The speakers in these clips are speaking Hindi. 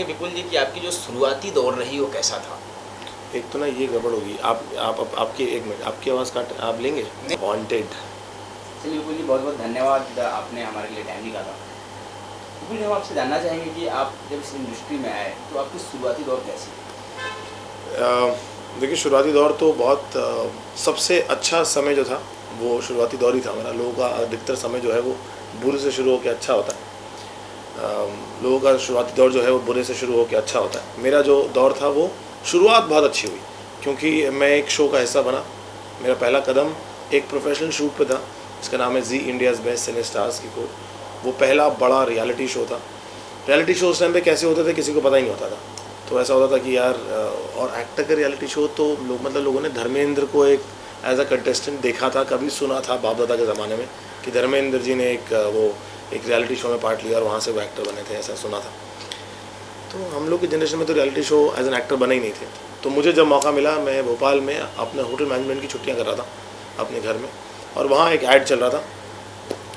चाहेंगे विपुल जी कि आपकी जो शुरुआती दौर रही वो कैसा था? एक तो ना ये गड़बड़ होगी, आपकी एक मिनट, आपकी आवाज़ काट आप लेंगे। वांटेड। चलिए विपुल जी, बहुत बहुत धन्यवाद, आपने हमारे लिए टाइम निकाला। विपुल जी, हम आपसे जानना चाहेंगे कि आप जब इस इंडस्ट्री में आए तो आपकी शुरुआती दौर कैसी थी? देखिए, शुरुआती दौर तो बहुत सबसे अच्छा समय जो था वो शुरुआती दौर ही था हमारा। लोगों का अधिकतर समय जो है वो बुरे से शुरू होकर अच्छा होता है। लोगों का शुरुआती दौर जो है वो बुरे से शुरू होकर अच्छा होता है। मेरा जो दौर था वो शुरुआत बहुत अच्छी हुई, क्योंकि मैं एक शो का हिस्सा बना। मेरा पहला कदम एक प्रोफेशनल शूट पे था, इसका नाम है जी इंडियाज़ बेस्ट सिने स्टार्स की कोड। वो पहला बड़ा रियलिटी शो था। रियलिटी शो उस टाइम पे कैसे होते थे किसी को पता ही नहीं होता था। तो ऐसा होता था कि यार, और एक्टर का रियलिटी शो तो लोगों ने धर्मेंद्र को एक एज अ कंटेस्टेंट देखा था, कभी सुना था बाप दादा के ज़माने में कि धर्मेंद्र जी ने एक रियलिटी शो में पार्ट लिया और वहाँ से वो एक्टर बने थे, ऐसा सुना था। तो हम लोग की जनरेशन में तो reality show as an actor बने ही नहीं थे। तो मुझे जब मौका मिला, मैं भोपाल में अपने होटल मैनेजमेंट की छुट्टियाँ कर रहा था अपने घर में, और वहाँ एक ऐड चल रहा था।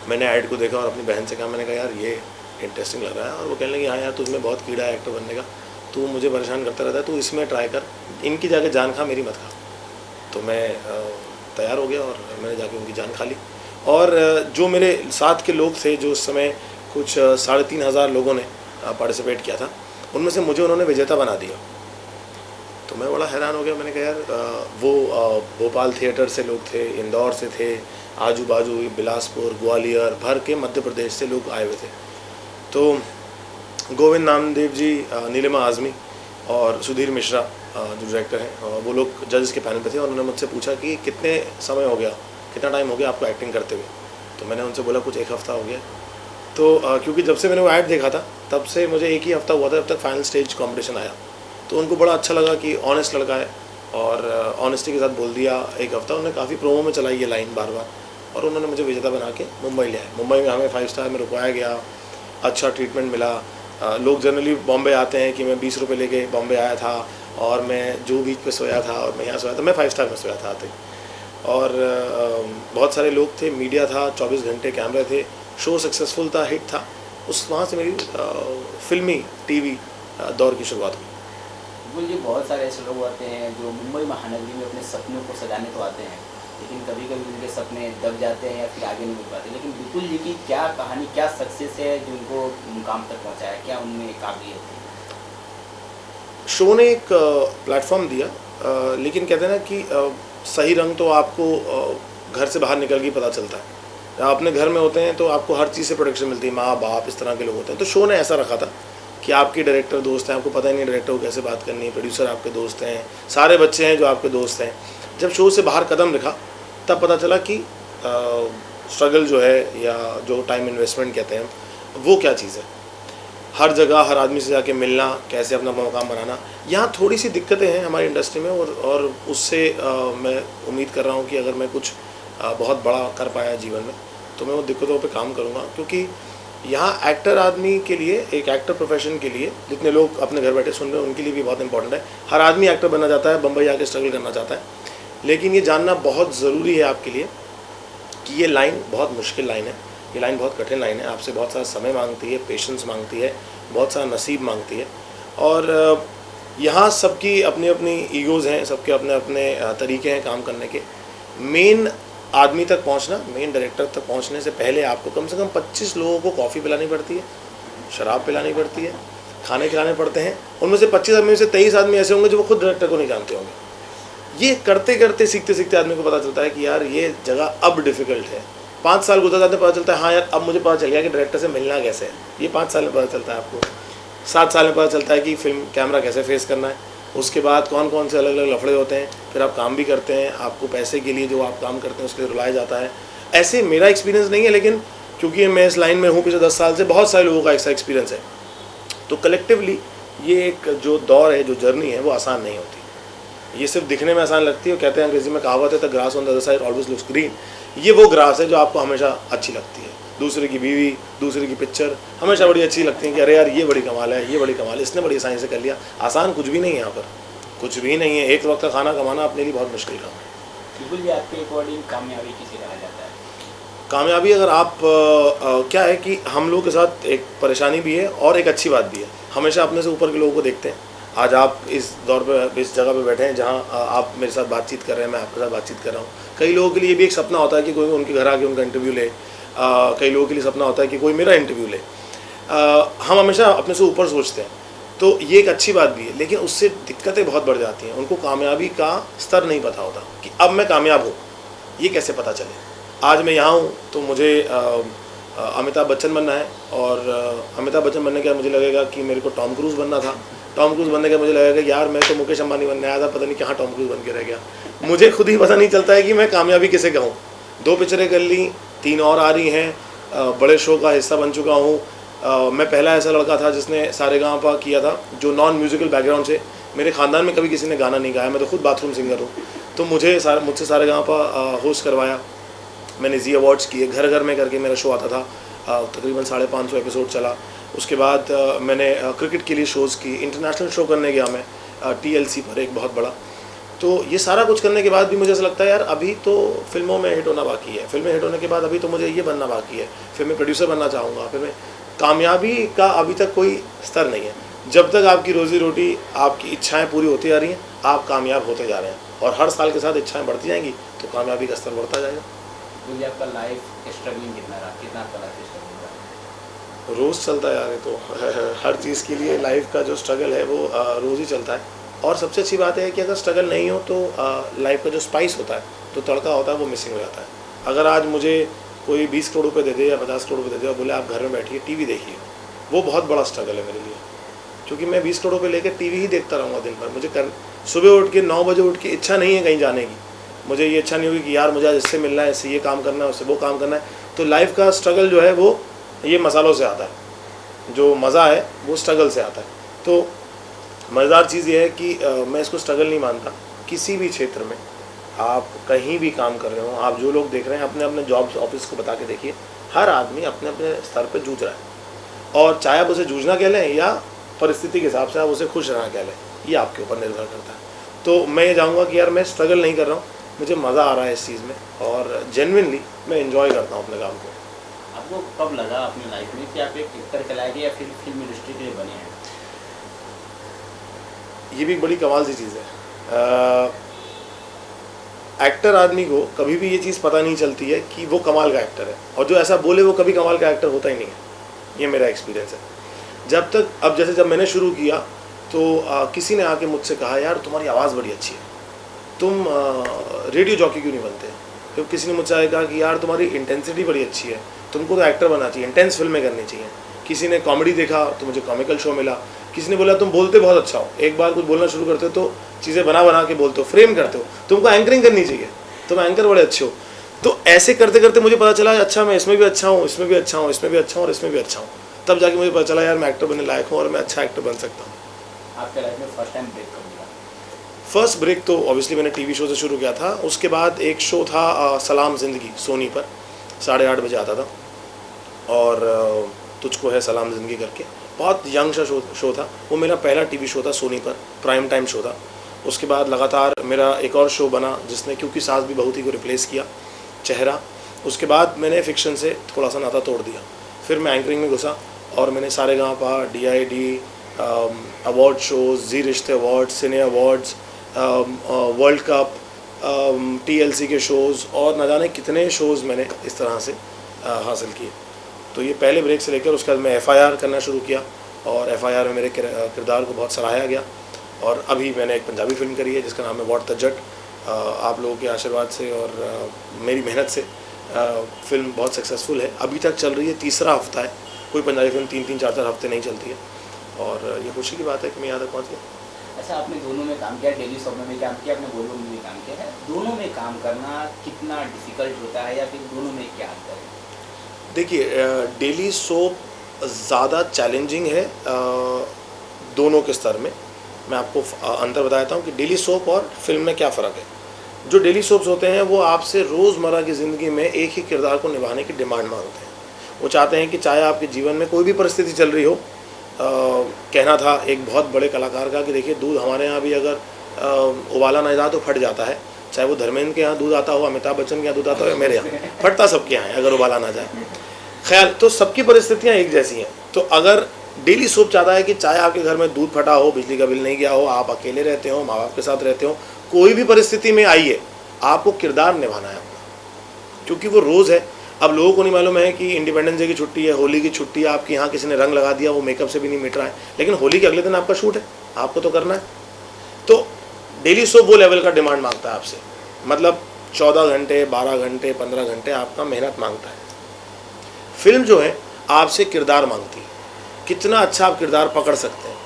मैंने ऐड को देखा और अपनी बहन से कहा, मैंने कहा यार ये इंटरेस्टिंग लग रहा है। और वो कहने लगी, हाँ यार तुझमें बहुत कीड़ा है एक्टर बनने का, तू मुझे परेशान करता रहता है, तू इसमें ट्राई कर, इनकी जाके जान खा, मेरी मत खा। तो मैं तैयार हो गया और मैंने जाके उनकी जान खा ली। और जो मेरे साथ के लोग थे, जो उस समय कुछ 3,500 लोगों ने पार्टिसिपेट किया था, उनमें से मुझे उन्होंने विजेता बना दिया। तो मैं बड़ा हैरान हो गया। मैंने कहा यार, वो भोपाल थिएटर से लोग थे, इंदौर से थे, आजू बाजू बिलासपुर, ग्वालियर भर के मध्य प्रदेश से लोग आए हुए थे। तो गोविंद नामदेव जी, नीलिमा आज़मी और सुधीर मिश्रा जो डायरेक्टर हैं, वो लोग जजेस के पैनल पे थे। और उन्होंने मुझसे पूछा कि कितने समय हो गया, कितना टाइम हो गया आपको एक्टिंग करते हुए। तो मैंने उनसे बोला कुछ 1 हफ़्ता हो गया। तो क्योंकि जब से मैंने वो ऐड देखा था तब से मुझे 1 ही हफ़्ता हुआ था जब तक फाइनल स्टेज कंपटीशन आया। तो उनको बड़ा अच्छा लगा कि ऑनेस्ट लड़का है, और ऑनेस्टी के साथ बोल दिया 1 हफ़्ता। उन्होंने काफ़ी प्रोमो में चलाई ये लाइन बार बार, और उन्होंने मुझे विजेता बना के मुंबई ले आए। मुंबई में हमें 5 स्टार में रुकवाया गया, अच्छा ट्रीटमेंट मिला। लोग जनरली बॉम्बे आते हैं कि मैं 20 रुपये लेके बॉम्बे आया था और मैं जूहू बीच पे सोया था और मैं यहाँ सोया था। मैं 5 स्टार में सोया था आते। और बहुत सारे लोग थे, मीडिया था, 24 घंटे कैमरे थे, शो सक्सेसफुल था, हिट था। वहाँ से मेरी फिल्मी टीवी दौर की शुरुआत हुई। विपुल जी, बहुत सारे ऐसे लोग आते हैं जो मुंबई महानगरी में अपने सपनों को सजाने तो आते हैं, लेकिन कभी कभी उनके सपने दब जाते हैं या फिर आगे नहीं बढ़ पाते। लेकिन विपुल जी की क्या कहानी, क्या सक्सेस है जो उनको मुकाम तक पहुंचाया, क्या उनमें काबिलियत थी? शो ने एक प्लेटफॉर्म दिया, लेकिन कहते हैं ना कि सही रंग तो आपको घर से बाहर निकल के पता चलता है। आप अपने घर में होते हैं तो आपको हर चीज़ से प्रोटेक्शन मिलती है, माँ बाप इस तरह के लोग होते हैं। तो शो ने ऐसा रखा था कि आपके डायरेक्टर दोस्त हैं, आपको पता ही नहीं डायरेक्टर को कैसे बात करनी है, प्रोड्यूसर आपके दोस्त हैं, सारे बच्चे हैं जो आपके दोस्त हैं। जब शो से बाहर कदम रखा तब पता चला कि स्ट्रगल जो है, या जो टाइम इन्वेस्टमेंट कहते हैं, वो क्या चीज़ है। हर जगह हर आदमी से जाके मिलना, कैसे अपना मकाम बनाना, यहाँ थोड़ी सी दिक्कतें हैं हमारी इंडस्ट्री में। और उससे मैं उम्मीद कर रहा हूँ कि अगर मैं कुछ बहुत बड़ा कर पाया जीवन में तो मैं वो दिक्कतों पे काम करूँगा। क्योंकि यहाँ एक्टर आदमी के लिए, एक एक्टर प्रोफेशन के लिए, जितने लोग अपने घर बैठे सुन रहे हैं उनके लिए भी बहुत इंपॉर्टेंट है। हर आदमी एक्टर बनना चाहता है, बम्बई आके स्ट्रगल करना चाहता है, लेकिन ये जानना बहुत ज़रूरी है आपके लिए कि ये लाइन बहुत मुश्किल लाइन है, ये लाइन बहुत कठिन लाइन है। आपसे बहुत सारा समय मांगती है, पेशेंस मांगती है, बहुत सारा नसीब मांगती है। और यहाँ सबकी अपनी अपनी ईगोज़ हैं, सबके अपने अपने तरीके हैं काम करने के। मेन आदमी तक पहुँचना, मेन डायरेक्टर तक पहुँचने से पहले आपको कम से कम 25 लोगों को कॉफ़ी पिलानी पड़ती है, शराब पिलानी पड़ती है, खाने खिलाने पड़ते हैं। उनमें से 25 आदमी में से 23 आदमी ऐसे होंगे जो वो खुद डायरेक्टर को नहीं जानते होंगे। ये करते करते सीखते सीखते आदमी को पता चलता है कि यार ये जगह अब डिफ़िकल्ट है। 5 साल गुजर जाते पता चलता है, हाँ यार अब मुझे पता चल गया कि डायरेक्टर से मिलना कैसे है। ये 5 साल में पता चलता है आपको। 7 साल में पता चलता है कि फिल्म कैमरा कैसे फेस करना है। उसके बाद कौन कौन से अलग अलग लफड़े होते हैं। फिर आप काम भी करते हैं, आपको पैसे के लिए जो आप काम करते हैं उसके लिए रुलाया जाता है। ऐसे मेरा एक्सपीरियंस नहीं है, लेकिन क्योंकि मैं इस लाइन में हूँ पिछले 10 साल से, बहुत सारे लोगों का ऐसा एक्सपीरियंस है। तो कलेक्टिवली ये एक जो दौर है, जो जर्नी है, वो आसान नहीं होती। ये सिर्फ दिखने में आसान लगती है। कहते हैं अंग्रेजी में कहावत है, the grass on the other side always looks green. ये वो ग्रास है जो आपको हमेशा अच्छी लगती है। दूसरे की बीवी, दूसरे की पिक्चर हमेशा बड़ी अच्छी लगती है कि अरे यार ये बड़ी कमाल है, ये बड़ी कमाल है, इसने बड़ी आसानी से कर लिया। आसान कुछ भी नहीं है, यहाँ पर कुछ भी नहीं है। एक वक्त का खाना कमाना अपने लिए बहुत मुश्किल काम है। विपुल जी, आपके अकॉर्डिंग कामयाबी किसे कहा जाता है? कामयाबी अगर आप क्या है कि हम लोग के साथ एक परेशानी भी है और एक अच्छी बात भी है। हमेशा अपने से ऊपर के लोगों को देखते हैं। आज आप इस दौर पे, इस जगह पे बैठे हैं जहाँ आप मेरे साथ बातचीत कर रहे हैं, मैं आपके साथ बातचीत कर रहा हूँ। कई लोगों के लिए भी एक सपना होता है कि कोई उनके घर आके उनका इंटरव्यू ले। कई लोगों के लिए सपना होता है कि कोई मेरा इंटरव्यू ले। हम हमेशा अपने से ऊपर सोचते हैं, तो ये एक अच्छी बात भी है, लेकिन उससे दिक्कतें बहुत बढ़ जाती हैं। उनको कामयाबी का स्तर नहीं पता होता कि अब मैं कामयाब हूँ, ये कैसे पता चले। आज मैं यहाँ हूँ तो मुझे अमिताभ बच्चन बनना है, और अमिताभ बच्चन बनने के बाद मुझे लगेगा कि मेरे को टॉम क्रूज़ बनना था। टॉम क्रूज़ बनने के बाद मुझे लगेगा कि यार मैं तो मुकेश अंबानी बनने आया था, पता नहीं कहाँ टॉम क्रूज़ बन के रह गया। मुझे खुद ही पता नहीं चलता है कि मैं कामयाबी किसे कहूँ। 2 पिक्चरें कर ली, 3 और आ रही हैं, बड़े शो का हिस्सा बन चुका हूँ। मैं पहला ऐसा लड़का था जिसने सारेगामापा किया था, जो नॉन म्यूज़िकल बैकग्राउंड से। मेरे ख़ानदान में कभी किसी ने गाना नहीं गाया, मैं तो खुद बाथरूम सिंगर हूँ। तो मुझसे सारेगामापा होस्ट करवाया। मैंने जी अवार्ड्स किए, घर घर में करके मेरा शो आता था। तकरीबन 550 एपिसोड चला। उसके बाद मैंने क्रिकेट के लिए शोज़ की, इंटरनेशनल शो करने गया मैं TLC पर, एक बहुत बड़ा। तो ये सारा कुछ करने के बाद भी मुझे ऐसा लगता है यार अभी तो फिल्मों में हिट होना बाकी है। फिल्में हिट होने के बाद अभी तो मुझे ये बनना बाकी है, फिर मैं प्रोड्यूसर बनना चाहूँगा। फिर मैं कामयाबी का अभी तक कोई स्तर नहीं है। जब तक आपकी रोज़ी रोटी, आपकी इच्छाएँ पूरी होती जा रही हैं, आप कामयाब होते जा रहे हैं, और हर साल के साथ इच्छाएँ बढ़ती जाएंगी तो कामयाबी का स्तर बढ़ता जाएगा। मुझे आपका लाइफ स्ट्रगलिंग कितना रहा, कितना आपका लाइफ स्ट्रगलिंग रहा? रोज़ चलता है यार, ये तो हर चीज़ के लिए लाइफ का जो स्ट्रगल है वो रोज़ ही चलता है। और सबसे अच्छी बात है कि अगर स्ट्रगल नहीं हो तो लाइफ का जो स्पाइस होता है, जो तड़का होता है, वो मिसिंग हो जाता है। अगर आज मुझे कोई 20 करोड़ रुपये दे दे या 50 करोड़ रुपये दे दे और बोले आप घर में बैठिए TV देखिए, वो बहुत बड़ा स्ट्रगल है मेरे लिए। क्योंकि मैं 20 करोड़ रुपये लेकर TV ही देखता रहूँगा दिन भर। मुझे सुबह उठ के 9 बजे उठ के इच्छा नहीं है कहीं जाने की। मुझे ये इच्छा नहीं होगी कि यार मुझे आज इससे मिलना है, इससे ये काम करना है, उससे वो काम करना है। तो लाइफ का स्ट्रगल जो है वो ये मसालों से आता है। जो मज़ा है वो स्ट्रगल से आता है। तो मज़ेदार चीज़ ये है कि मैं इसको स्ट्रगल नहीं मानता। किसी भी क्षेत्र में आप कहीं भी काम कर रहे हो, आप जो लोग देख रहे हैं अपने अपने जॉब ऑफिस को बता के देखिए, हर आदमी अपने अपने स्तर पर जूझ रहा है। और चाहे आप उसे जूझना कह लें या परिस्थिति के हिसाब से आप उसे खुश रहना कह लें, ये आपके ऊपर निर्भर करता है। तो मैं ये चाहूँगा कि यार मैं स्ट्रगल नहीं कर रहा हूँ, मुझे मज़ा आ रहा है इस चीज़ में, और जेन्युइनली मैं एंजॉय करता हूँ अपने काम को। आपको कब लगा अपनी लाइफ में कि आप एक एक्टर कहलाएंगे या फिर फिल्म इंडस्ट्री के लिए बने हैं? ये भी एक बड़ी कमाल सी चीज़ है। एक्टर आदमी को कभी भी ये चीज़ पता नहीं चलती है कि वो कमाल का एक्टर है, और जो ऐसा बोले वो कभी कमाल का एक्टर होता ही नहीं है। ये मेरा एक्सपीरियंस है। जब तक अब जैसे जब मैंने शुरू किया तो किसी ने आके मुझसे कहा यार तुम्हारी आवाज़ बड़ी अच्छी है, तुम रेडियो जॉकी क्यों नहीं बनते। फिर किसी ने मुझसे आए कहा कि यार तुम्हारी इंटेंसिटी बड़ी अच्छी है, तुमको तो एक्टर बनना चाहिए, इंटेंस फिल्में करनी चाहिए। किसी ने कॉमेडी देखा तो मुझे कॉमिकल शो मिला। किसी ने बोला तुम बोलते बहुत अच्छा हो, एक बार कुछ बोलना शुरू करते हो तो चीज़ें बना बना के बोलते हो, फ्रेम करते हो, तुमको एंकरिंग करनी चाहिए, तुम एंकर बड़े अच्छे हो। तो ऐसे करते करते मुझे पता चला अच्छा मैं इसमें भी अच्छा हूँ, इसमें भी अच्छा हूँ, इसमें भी अच्छा हूँ और इसमें भी अच्छा हूँ। तब जाके मुझे पता चला यार मैं एक्टर बनने लायक हूँ और मैं अच्छा एक्टर बन सकता हूँ। आपके लाइफ में फर्स्ट टाइम ब्रेक कब मिला? फर्स्ट ब्रेक तो ऑब्वियसली मैंने TV शो से शुरू किया था। उसके बाद एक शो था सलाम ज़िंदगी, सोनी पर 8:30 बजे आता था, और तुझको है सलाम ज़िंदगी करके, बहुत यंग सा शो था। वो मेरा पहला TV शो था सोनी पर, प्राइम टाइम शो था। उसके बाद लगातार मेरा एक और शो बना जिसने क्योंकि सास भी बहू थी को रिप्लेस किया, चेहरा। उसके बाद मैंने फिक्शन से थोड़ा सा नाता तोड़ दिया, फिर मैं एंकरिंग में घुसा और मैंने सारेगामापा, DID, अवार्ड शोज़, जी रिश्ते अवार्ड, सिने अवार्ड्स, वर्ल्ड कप, TLC के शोज़ और न जाने कितने शोज़ मैंने इस तरह से हासिल किए। तो ये पहले ब्रेक से लेकर उसके बाद मैं FIR करना शुरू किया, और FIR में मेरे किरदार को बहुत सराहा गया। और अभी मैंने एक पंजाबी फिल्म करी है जिसका नाम है व्हाट द जट। आप लोगों के आशीर्वाद से और मेरी मेहनत से फिल्म बहुत सक्सेसफुल है, अभी तक चल रही है, 3रा हफ्ता है। कोई पंजाबी फिल्म 3-3, 4-4 हफ्ते नहीं चलती है, और ये खुशी की बात है कि मैं यहाँ तक पहुँच गया। अच्छा, आपने दोनों में काम किया, डेली शो में भी काम किया, आपने बॉलीवुड में भी काम किया है। दोनों में काम करना कितना डिफ़िकल्ट होता है, या फिर दोनों में क्या अंतर है? देखिए, डेली सोप ज़्यादा चैलेंजिंग है दोनों के स्तर में। मैं आपको अंतर बताता हूँ कि डेली सोप और फिल्म में क्या फ़र्क है। जो डेली सोप्स होते हैं वो आपसे रोज़मर्रा की ज़िंदगी में एक ही किरदार को निभाने की डिमांड मांगते हैं। वो चाहते हैं कि चाहे आपके जीवन में कोई भी परिस्थिति चल रही हो, कहना था एक बहुत बड़े कलाकार का कि देखिए दूध हमारे यहाँ भी अगर उबाला नहीं जाता तो फट जाता है, चाहे वो धर्मेंद्र के यहाँ दूध आता हो, अमिताभ बच्चन के यहाँ दूध आता हो या मेरे यहाँ, फटता सबके यहाँ है अगर उबाला ना जाए। ख्याल तो सबकी परिस्थितियाँ एक जैसी हैं। तो अगर डेली सोप चाहता है कि चाहे आपके घर में दूध फटा हो, बिजली का बिल नहीं गया हो, आप अकेले रहते हो, माँ बाप के साथ रहते हो, कोई भी परिस्थिति में आइए, आपको किरदार निभाना है अपना, क्योंकि वो रोज़ है। अब लोगों को नहीं मालूम है कि इंडिपेंडेंस डे की छुट्टी है, होली की छुट्टी है, आपके यहाँ किसी ने रंग लगा दिया, वो मेकअप से भी नहीं मिट रहा है, लेकिन होली के अगले दिन आपका शूट है, आपको तो करना है। तो डेली सोप वो लेवल का डिमांड मांगता है आपसे, मतलब 14 घंटे, 12 घंटे, 15 घंटे आपका मेहनत मांगता है। फिल्म जो है आपसे किरदार मांगती है, कितना अच्छा आप किरदार पकड़ सकते हैं,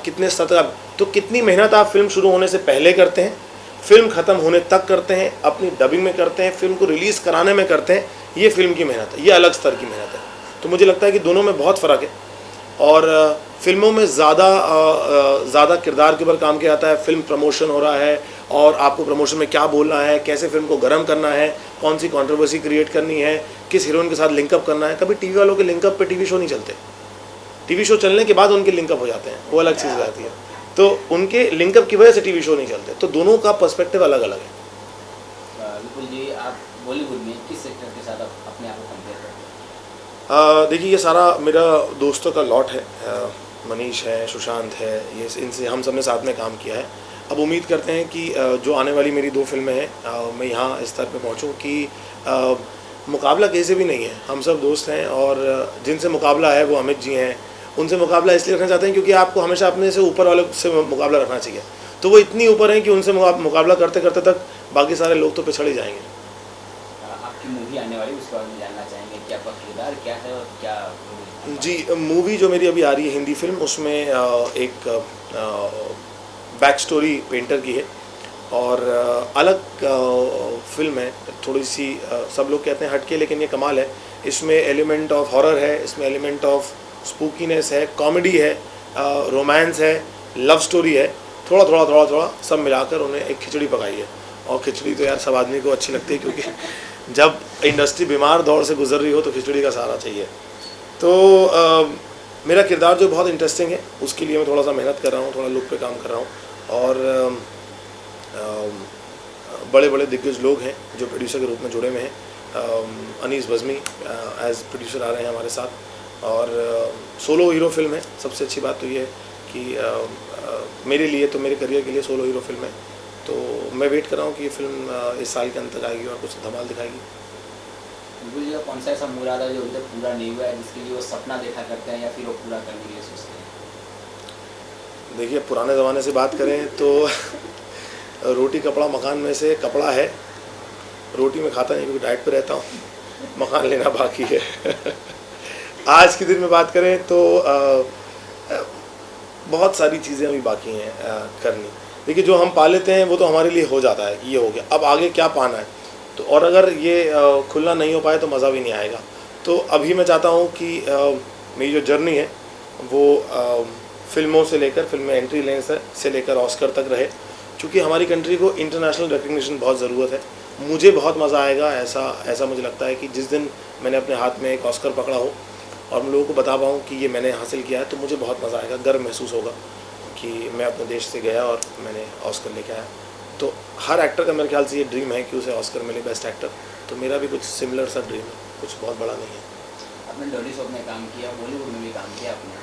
कितने स्तर तक, तो कितनी मेहनत आप फिल्म शुरू होने से पहले करते हैं, फिल्म ख़त्म होने तक करते हैं, अपनी डबिंग में करते हैं, फिल्म को रिलीज़ कराने में करते हैं, ये फिल्म की मेहनत है, ये अलग स्तर की मेहनत है। तो मुझे लगता है कि दोनों में बहुत फ़र्क है। और फिल्मों में ज़्यादा किरदार के ऊपर काम किया जाता है, फिल्म प्रमोशन हो रहा है और आपको प्रमोशन में क्या बोलना है, कैसे फिल्म को गर्म करना है, कौन सी कंट्रोवर्सी क्रिएट करनी है, किस हीरोइन के साथ लिंकअप करना है। कभी टीवी वालों के लिंकअप पे टीवी शो नहीं चलते, टीवी शो चलने के बाद उनके लिंकअप हो जाते हैं, वो अलग चीज़ रहती है। तो उनके लिंकअप की वजह से टीवी शो नहीं चलते। तो दोनों का पर्सपेक्टिव अलग अलग है। विपुल जी, आप बॉलीवुड में किस सेक्टर के साथ अपने आप को कंपेयर करते हैं? देखिए, ये सारा मेरा दोस्तों का लॉट है, मनीष है, सुशांत है, ये इनसे हम सब ने साथ में काम किया है। अब उम्मीद करते हैं कि जो आने वाली मेरी 2 फिल्में हैं, मैं यहाँ इस स्तर पे पहुँचूँ कि मुकाबला कैसे भी नहीं है, हम सब दोस्त हैं और जिनसे मुकाबला है वो अमित जी हैं। उनसे मुकाबला इसलिए रखना चाहते हैं क्योंकि आपको हमेशा अपने से ऊपर वाले से मुकाबला रखना चाहिए। तो वो इतनी ऊपर हैं कि उनसे मुकाबला करते करते तक बाकी सारे लोग तो पिछड़ ही जाएंगे। आपकी मूवी आने वाली, उसके बारे में जानना चाहेंगे कि आपका किरदार क्या है और क्या? जी, मूवी जो मेरी अभी आ रही है हिंदी फिल्म, उसमें एक बैक स्टोरी पेंटर की है और अलग फिल्म है, थोड़ी सी सब लोग कहते हैं हटके, लेकिन ये कमाल है। इसमें एलिमेंट ऑफ हॉरर है, इसमें एलिमेंट ऑफ स्पूकीनेस है, कॉमेडी है, रोमांस है, लव स्टोरी है, थोड़ा सब मिलाकर उन्हें एक खिचड़ी पकाई है। और खिचड़ी तो यार सब आदमी को अच्छी लगती है, क्योंकि जब इंडस्ट्री बीमार दौर से गुजर रही हो तो खिचड़ी का सहारा चाहिए। तो मेरा किरदार जो बहुत इंटरेस्टिंग है, उसके लिए मैं थोड़ा सा मेहनत कर रहा हूँ, थोड़ा लुक पे काम कर रहा हूँ। और बड़े बड़े दिग्गज लोग हैं जो प्रोड्यूसर के रूप में जुड़े हुए हैं। अनीस बज़मी एज प्रोड्यूसर आ रहे हैं हमारे साथ, और सोलो हीरो फिल्म है। सबसे अच्छी बात तो ये है कि मेरे लिए, तो मेरे करियर के लिए सोलो हीरो फिल्म है। तो मैं वेट कर रहा हूँ कि ये फिल्म इस साल के अंत तक आएगी और कुछ धमाल दिखाएगी। बिल्कुल, जी, कौन सा ऐसा मुराद है जो अभी तक पूरा नहीं हुआ है, जिसके लिए वो सपना देखा करते हैं या फिर वो पूरा करने के लिए सोचते हैं? देखिए, पुराने ज़माने से बात करें तो रोटी कपड़ा मकान में से कपड़ा है, रोटी में खाता नहीं क्योंकि डाइट पे रहता हूँ, मकान लेना बाकी है। आज के दिन में बात करें तो बहुत सारी चीज़ें अभी बाकी हैं करनी। देखिए, जो हम पा लेते हैं वो तो हमारे लिए हो जाता है कि ये हो गया, अब आगे क्या पाना है। तो और अगर ये खुलना नहीं हो पाए तो मज़ा भी नहीं आएगा। तो अभी मैं चाहता हूँ कि मेरी जो जर्नी है वो फिल्मों से लेकर, फिल्म में एंट्री लेने से लेकर ऑस्कर तक रहे, क्योंकि हमारी कंट्री को इंटरनेशनल रिकग्निशन बहुत ज़रूरत है। मुझे बहुत मज़ा आएगा, ऐसा मुझे लगता है कि जिस दिन मैंने अपने हाथ में एक ऑस्कर पकड़ा हो और मैं लोगों को बता पाऊँ कि ये मैंने हासिल किया है, तो मुझे बहुत मज़ा आएगा, गर्व महसूस होगा कि मैं अपने देश से गया और मैंने ऑस्कर लेके आया। तो हर एक्टर का मेरे ख्याल से ये ड्रीम है कि उसे ऑस्कर मिले, बेस्ट एक्टर। तो मेरा भी कुछ सिमिलर सा ड्रीम है, कुछ बहुत बड़ा नहीं है। आपने डॉली शॉप में काम किया, बॉलीवुड में भी काम किया आपने,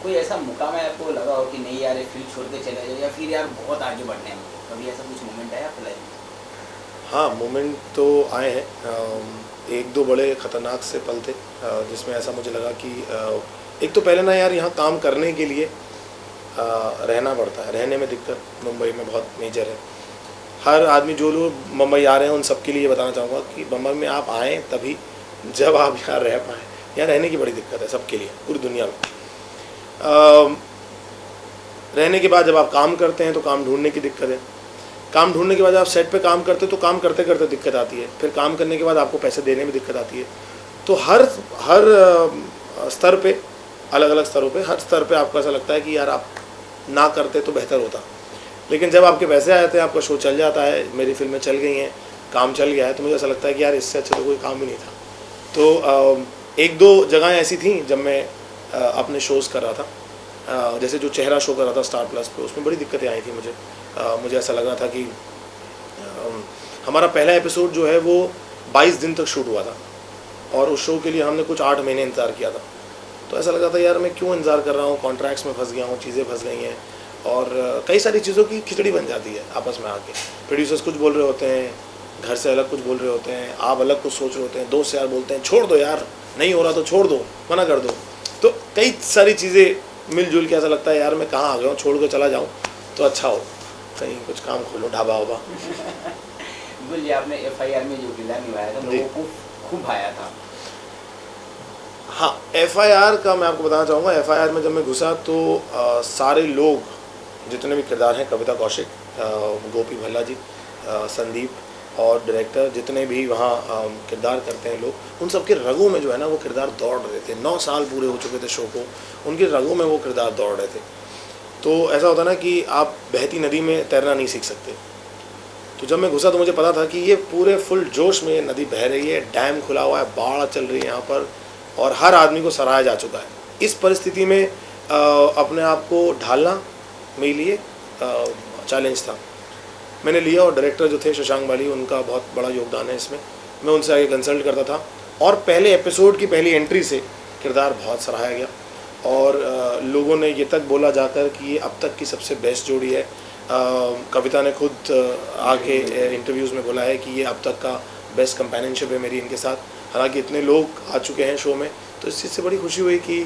कोई ऐसा मुकाम है आपको लगा हो कि नहीं यार ये फील्ड छोड़ के चले जाओ, या फिर यार बहुत आगे बढ़ने हैं, कभी ऐसा कुछ मोमेंट आया आपकी लाइफ में? हाँ, मोमेंट तो आए हैं। 1-2 बड़े ख़तरनाक से पल थे जिसमें ऐसा मुझे लगा कि एक तो पहले ना यार, यहाँ काम करने के लिए रहना पड़ता है, रहने में दिक्कत मुंबई में बहुत मेजर है। हर आदमी, जो लोग मुंबई आ रहे हैं उन सब के लिए बताना चाहूँगा कि मुंबई में आप आएँ तभी जब आप यहाँ रह पाएँ। यहाँ रहने की बड़ी दिक्कत है सबके लिए, पूरी दुनिया में। रहने के बाद जब आप काम करते हैं तो काम ढूंढने की दिक्कत है, काम ढूंढने के बाद आप सेट पे काम करते तो काम करते करते दिक्कत आती है, फिर काम करने के बाद आपको पैसे देने में दिक्कत आती है। तो हर स्तर पे, अलग अलग स्तरों पे, हर स्तर पे आपको ऐसा लगता है कि यार आप ना करते तो बेहतर होता। लेकिन जब आपके पैसे आ जाते हैं, आपका शो चल जाता है, मेरी फिल्में चल गई हैं, काम चल गया है, तो मुझे ऐसा लगता है कि यार इससे अच्छा तो कोई काम ही नहीं था। तो 1-2 जगहें ऐसी थी जब मैं अपने शोज़ कर रहा था, जैसे जो चेहरा शो कर रहा था स्टार प्लस पे, उसमें बड़ी दिक्कतें आई थी मुझे। मुझे ऐसा लग रहा था कि हमारा पहला एपिसोड जो है वो 22 दिन तक शूट हुआ था और उस शो के लिए हमने कुछ 8 महीने इंतज़ार किया था। तो ऐसा लगा था यार मैं क्यों इंतज़ार कर रहा हूँ, कॉन्ट्रैक्ट्स में फंस गया हूँ, चीज़ें फंस गई हैं और कई सारी चीज़ों की खिचड़ी बन जाती है आपस में आके। प्रोड्यूसर्स कुछ बोल रहे होते हैं, घर से अलग कुछ बोल रहे होते हैं, आप अलग कुछ सोच रहे होते हैं, दोस्त यार बोलते हैं छोड़ दो यार, नहीं हो रहा तो छोड़ दो, मना कर दो। तो कई सारी चीज़ें मिलजुल के ऐसा लगता है यार मैं कहाँ आ गया हूँ, छोड़ कर चला जाऊँ तो अच्छा हो, कहीं कुछ काम खोलो, ढाबा वाबा। बिल्कुल, ये आपने FIR में जो किरदार निभाया था लोगों को खूब भाया था। हाँ, FIR का मैं आपको बताना चाहूँगा। FIR में जब मैं घुसा तो सारे लोग जितने भी किरदार हैं, कविता कौशिक, गोपी भल्ला जी, संदीप और डायरेक्टर, जितने भी वहाँ किरदार करते हैं लोग, उन सब के रगों में जो है ना वो किरदार दौड़ रहे थे। 9 साल पूरे हो चुके थे शो को, उनके रगों में वो किरदार दौड़ रहे थे। तो ऐसा होता ना कि आप बहती नदी में तैरना नहीं सीख सकते। तो जब मैं घुसा तो मुझे पता था कि ये पूरे फुल जोश में ये नदी बह रही है, डैम खुला हुआ है, बाढ़ चल रही है यहाँ पर और हर आदमी को सराहा जा चुका है। इस परिस्थिति में अपने आप को ढालना मेरे लिए चैलेंज था। मैंने लिया और डायरेक्टर जो थे शशांक बाली, उनका बहुत बड़ा योगदान है इसमें। मैं उनसे आगे कंसल्ट करता था और पहले एपिसोड की पहली एंट्री से किरदार बहुत सराहा गया और लोगों ने ये तक बोला जाकर कि ये अब तक की सबसे बेस्ट जोड़ी है। कविता ने खुद आके इंटरव्यूज़ में बोला है कि ये अब तक का बेस्ट कंपेनियनशिप है मेरी इनके साथ। हालांकि इतने लोग आ चुके हैं शो में, तो इस चीज़ से बड़ी खुशी हुई कि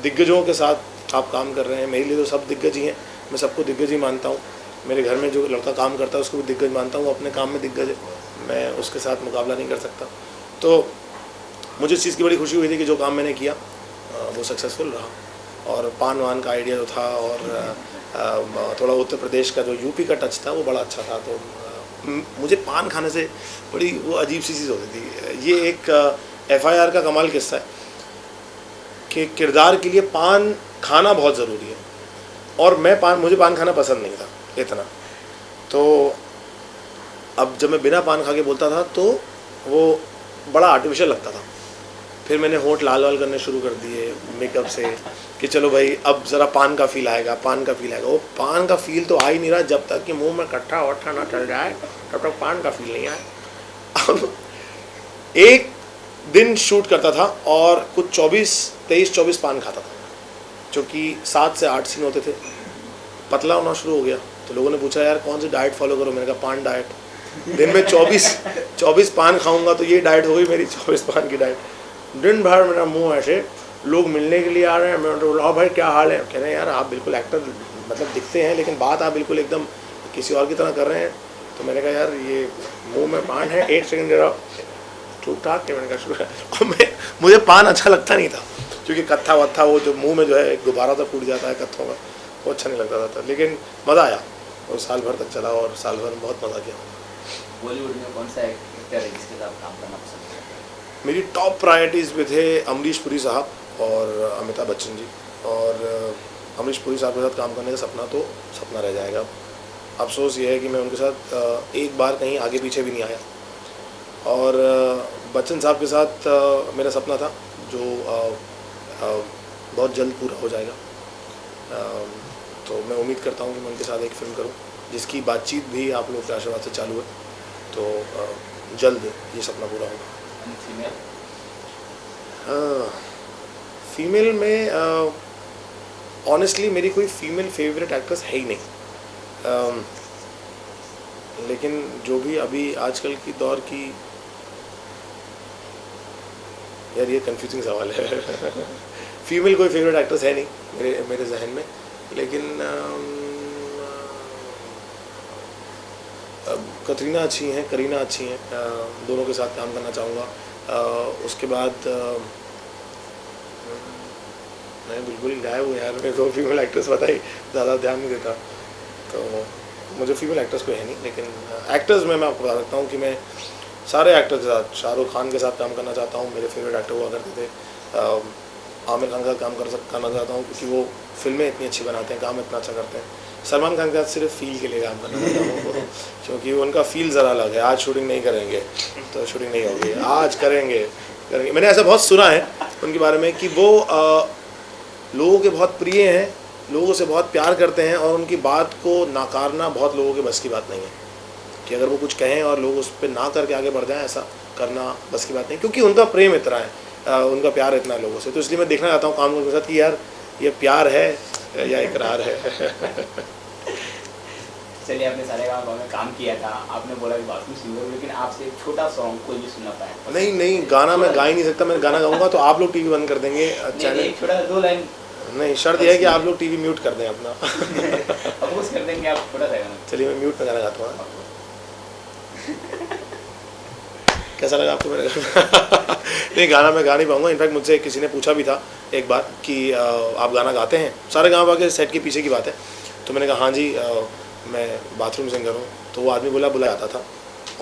दिग्गजों के साथ आप काम कर रहे हैं। मेरे लिए तो सब दिग्गज ही हैं, मैं सबको दिग्गज ही मानता हूँ। मेरे घर में जो लड़का काम करता है उसको भी दिग्गज मानता हूँ, अपने काम में दिग्गज है, मैं उसके साथ मुकाबला नहीं कर सकता। तो मुझे इस चीज़ की बड़ी खुशी हुई थी कि जो काम मैंने किया वो सक्सेसफुल रहा। और पान वान का आइडिया जो था और थोड़ा उत्तर प्रदेश का जो यूपी का टच था वो बड़ा अच्छा था। तो मुझे पान खाने से बड़ी वो अजीब सी चीज़ होती थी। ये एक FIR का कमाल किस्सा है कि किरदार के लिए पान खाना बहुत ज़रूरी है और मुझे पान खाना पसंद नहीं था इतना। तो अब जब मैं बिना पान खा के बोलता था तो वो बड़ा आर्टिफिशियल लगता था। फिर मैंने होंठ लाल वाल करने शुरू कर दिए मेकअप से कि चलो भाई अब ज़रा पान का फील आएगा, पान का फील आएगा। वो पान का फील तो आ ही नहीं रहा जब तक कि मुंह में कट्ठा वट्ठा ना चल जाए, तब तक पान का फील नहीं आए। अब एक दिन शूट करता था और कुछ 23-24 पान खाता था, जो कि 7 से 8 सीन होते थे। पतला होना शुरू हो गया तो लोगों ने पूछा यार कौन सी डाइट फॉलो करो। मैंने कहा पान डाइट। दिन में 24 पान खाऊंगा तो ये डाइट हो गई मेरी, 24 पान की डाइट। दिन भर मेरा मुंह ऐसे, लोग मिलने के लिए आ रहे हैं, मैं तो बोला भाई क्या हाल है, कह रहे हैं यार आप बिल्कुल एक्टर मतलब दिखते हैं लेकिन बात आप बिल्कुल एकदम किसी और की तरह कर रहे हैं। तो मैंने कहा यार ये मुंह में पान है, 1 सेकंड जरा ठीक ठाक के। मैंने कहा शुरू है। और मुझे पान अच्छा लगता नहीं था क्योंकि कत्था वत्था वो जो मुँह में जो है गुब्बारा सा फूट जाता है कत्थों का, वो अच्छा नहीं लगता था। लेकिन मज़ा आया और साल भर तक चला और साल भर में बहुत मज़ा किया। बॉलीवुड में कौन सा एक्टर है जिसके साथ काम करना पसंद है? मेरी टॉप प्रायोरिटीज़ में थे अमरीश पुरी साहब और अमिताभ बच्चन जी। और अमरीश पुरी साहब के साथ काम करने का सपना रह जाएगा। अफसोस ये है कि मैं उनके साथ एक बार कहीं आगे पीछे भी नहीं आया। और बच्चन साहब के साथ मेरा सपना था जो बहुत जल्द पूरा हो जाएगा। तो मैं उम्मीद करता हूँ कि मैं उनके साथ एक फ़िल्म करूँ जिसकी बातचीत भी आप लोग के आशीर्वाद से चालू है। तो जल्द ये सपना पूरा होगा। फीमेल में ऑनेस्टली मेरी कोई फीमेल फेवरेट एक्ट्रेस है ही नहीं। लेकिन जो भी अभी आजकल की दौर की, यार ये कंफ्यूजिंग सवाल है। फीमेल कोई फेवरेट एक्ट्रेस है नहीं मेरे जहन में, लेकिन कतरीना अच्छी हैं, करीना अच्छी हैं, दोनों के साथ काम करना चाहूँगा। उसके बाद मैं बिल्कुल गायब हूँ यार, मेरे को फीमेल एक्ट्रेस बताई ज़्यादा ध्यान नहीं देता, तो मुझे फीमेल एक्ट्रेस कोई है नहीं। लेकिन एक्टर्स में मैं आपको बता सकता हूँ कि मैं सारे एक्टर्स के साथ, शाहरुख खान के साथ काम करना चाहता हूँ, मेरे फेवरेट एक्टर हुआ करते थे। आमिर खान का काम करना चाहता हूँ क्योंकि वो फिल्में इतनी अच्छी बनाते हैं, काम इतना अच्छा करते हैं। सलमान खान के साथ सिर्फ फील के लिए काम करना चाहता हूँ क्योंकि उनका फील ज़रा अलग है। आज शूटिंग नहीं करेंगे तो शूटिंग नहीं होगी, आज करेंगे। मैंने ऐसा बहुत सुना है उनके बारे में कि वो लोगों के बहुत प्रिय हैं, लोगों से बहुत प्यार करते हैं और उनकी बात को नकारना बहुत लोगों के बस की बात नहीं है कि अगर वो कुछ कहें और लोग उस पर ना करके आगे बढ़ जाएं, ऐसा करना बस की बात नहीं, क्योंकि उनका प्रेम इतना है, उनका प्यार इतना है लोगों से। तो इसलिए मैं देखना चाहता हूँ काम के साथ कि यार ये प्यार है या इकरार है। चलिए, आपने सारे गाँव में काम किया था, आपने बोला कि बाथरूम सिंगर, लेकिन आपसे एक छोटा सॉन्ग कोई भी सुनना पाए? नहीं, गाना मैं गा ही नहीं सकता। मैं गाना गाऊंगा तो आप लोग टीवी बंद कर देंगे चैनल। एक छोटा 2 लाइन। नहीं, शर्त यह है कि आप लोग टीवी म्यूट कर दें अपना। अपोज कर देंगे आप थोड़ा सा गाना। चलिए मैं म्यूट में गाना गाता हूँ। कैसा लगा आपको मेरा गाना? नहीं, गाना मैं गा नहीं पाऊंगा। इनफैक्ट मुझसे किसी ने पूछा भी था एक बार कि आप गाना गाते हैं? सारे गाँव आके सेट के पीछे की बात है। तो मैंने कहा हाँ जी, मैं बाथरूम सिंगर हूँ। तो वो आदमी बोला बुलाया जाता था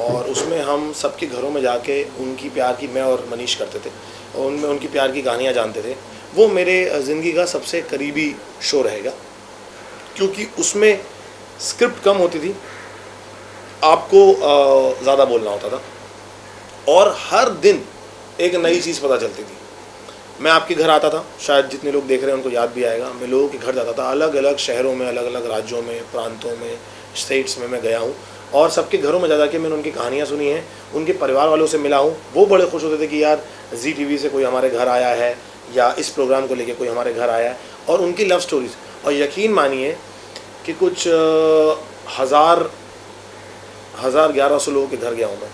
और उसमें हम सबके घरों में जाके उनकी प्यार की, मैं और मनीष करते थे, और उनमें उनकी प्यार की कहानियाँ जानते थे। वो मेरे ज़िंदगी का सबसे करीबी शो रहेगा, क्योंकि उसमें स्क्रिप्ट कम होती थी, आपको ज़्यादा बोलना होता था और हर दिन एक नई चीज़ पता चलती थी। मैं आपके घर आता था, शायद जितने लोग देख रहे हैं उनको याद भी आएगा। मैं लोगों के घर जाता था, अलग अलग शहरों में, अलग अलग राज्यों में, प्रांतों में, स्टेट्स में मैं गया हूँ और सबके घरों में जा के मैंने उनकी कहानियाँ सुनी हैं, उनके परिवार वालों से मिला हूँ। वो बड़े खुश होते थे कि यार जी टीवी से कोई हमारे घर आया है या इस प्रोग्राम को लेके कोई हमारे घर आया है, और उनकी लव स्टोरीज़। और यकीन मानिए कि कुछ 1100 लोगों के घर गया हूँ मैं।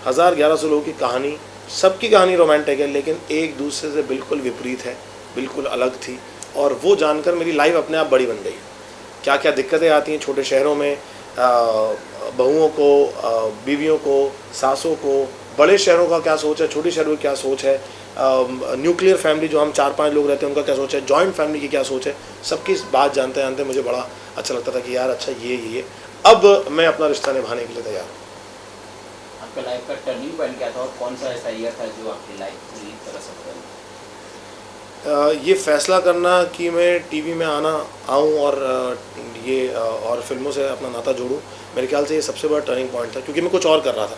1100 लोगों की कहानी, सबकी कहानी रोमांटिक है, लेकिन एक दूसरे से बिल्कुल विपरीत है, बिल्कुल अलग थी। और वो जानकर मेरी लाइफ अपने आप बड़ी बन गई। क्या क्या दिक्कतें आती हैं छोटे शहरों में, बहुओं को, बीवियों को, सासों को। बड़े शहरों का क्या सोच है, छोटे शहरों की क्या सोच है, न्यूक्लियर फैमिली जो हम 4-5 लोग रहते हैं उनका क्या सोच है, जॉइंट फैमिली की क्या सोच है, सबकी बात जानते जानते मुझे बड़ा अच्छा लगता था कि यार अच्छा ये अब मैं अपना रिश्ता निभाने के लिए तैयार हूँ। आपका लाइफ का टर्निंग पॉइंट क्या था और कौन सा ऐसा ईयर था जो आपकी लाइफ पूरी तरह से बदल? ये फ़ैसला करना कि मैं टीवी में आऊँ और फिल्मों से अपना नाता जोड़ूँ, मेरे ख्याल से ये सबसे बड़ा टर्निंग पॉइंट था। क्योंकि मैं कुछ और कर रहा था,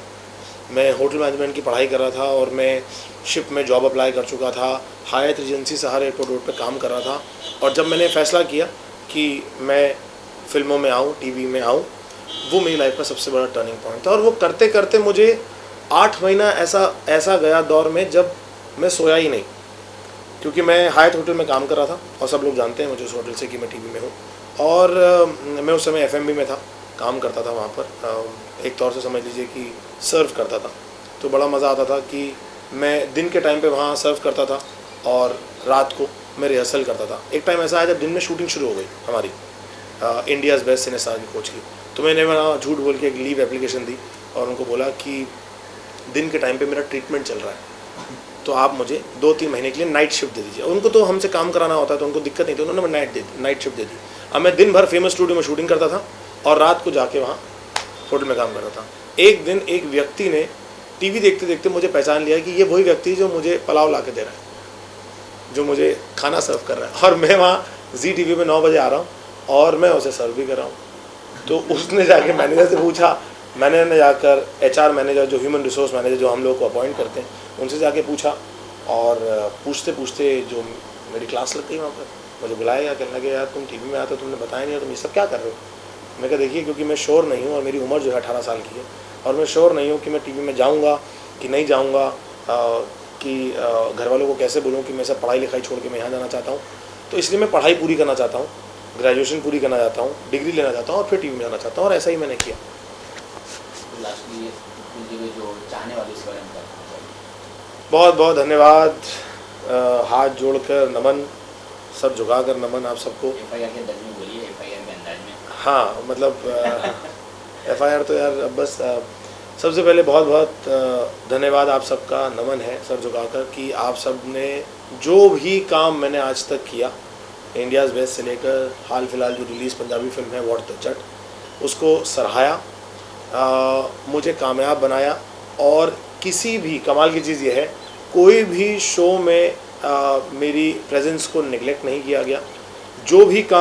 मैं होटल मैनेजमेंट की पढ़ाई कर रहा था और मैं शिप में जॉब अप्लाई कर चुका था, हायत एजेंसी सहारा एयरपोर्ट रोड पे काम कर रहा था। और जब मैंने फ़ैसला किया कि मैं फिल्मों में आऊँ, टीवी में आऊँ, वो मेरी लाइफ का सबसे बड़ा टर्निंग पॉइंट था। और वो करते करते मुझे 8 महीना ऐसा गया दौर में जब मैं सोया ही नहीं, क्योंकि मैं हायत होटल में काम कर रहा था और सब लोग जानते हैं मुझे उस होटल से कि मैं टीवी में हूँ। और मैं उस समय एफएमबी में था, काम करता था वहाँ पर, एक तौर से समझ लीजिए कि सर्व करता था। तो बड़ा मज़ा आता था कि मैं दिन के टाइम पे वहाँ सर्व करता था और रात को मैं रिहर्सल करता था। एक टाइम ऐसा आया जब दिन में शूटिंग शुरू हो गई हमारी इंडियाज़ बेस्ट सिने स्टार की कोच की। तो मैंने वहाँ झूठ बोल के एक लीव एप्लीकेशन दी और उनको बोला कि दिन के टाइम पे मेरा ट्रीटमेंट चल रहा है, तो आप मुझे 2-3 महीने के लिए नाइट शिफ्ट दे दीजिए। उनको तो हमसे काम कराना होता है तो उनको दिक्कत नहीं थी, उन्होंने नाइट शिफ्ट दे दी। अब मैं दिन भर फेमस स्टूडियो में शूटिंग करता था और रात को जाके वहाँ होटल में काम करता था। एक दिन एक व्यक्ति ने टीवी देखते देखते मुझे पहचान लिया कि ये वही व्यक्ति जो मुझे पुलाव ला के दे रहा है, जो मुझे खाना सर्व कर रहा है। और मैं वहाँ जी टीवी में 9 बजे आ रहा हूँ और मैं उसे सर्व भी कर रहा हूँ। तो उसने जाके मैनेजर से पूछा, मैनेजर ने जाकर HR मैनेजर, जो ह्यूमन रिसोर्स मैनेजर जो हम लोग को अपॉइंट करते हैं, उनसे जाके पूछा। और पूछते पूछते जो मेरी क्लास लग गई वहाँ पर, मुझे बुलाया, कहने लगे यार तुम टीवी में आते हो, तुमने बताया नहीं, तुम ये सब क्या कर रहे हो? मैं कहा देखिए, क्योंकि मैं श्योर नहीं हूँ और मेरी उम्र जो है 18 साल की है और मैं श्योर नहीं हूँ कि मैं टीवी में जाऊँगा कि नहीं जाऊँगा, कि घर वालों को कैसे बोलूँ कि मैं सब पढ़ाई लिखाई छोड़ के मैं यहाँ जाना चाहता हूँ। तो इसलिए मैं पढ़ाई पूरी करना चाहता हूँ, ग्रेजुएशन पूरी करना चाहता हूँ, डिग्री लेना चाहता हूँ और फिर टीवी में जाना चाहता हूँ। और ऐसा ही मैंने किया। लास्टली जो चाहने वाले इस बारे में बहुत बहुत धन्यवाद, हाथ जोड़कर नमन, सर झुकाकर नमन आप सबको। FIR के अंदाज में बोलिए, FIR के अंदाज में। हाँ, मतलब FIR तो यार अब बस सबसे पहले बहुत बहुत धन्यवाद आप सबका, नमन है सर झुकाकर कि आप सब ने जो भी काम मैंने आज तक किया, इंडियाज़ बेस्ट से लेकर हाल फिलहाल जो रिलीज़ पंजाबी फिल्म है व्हाट द जट, उसको सराहाया, मुझे कामयाब बनाया। और किसी भी कमाल की चीज़ ये है, कोई भी शो में मेरी प्रेजेंस को निगलेक्ट नहीं किया गया। जो भी काम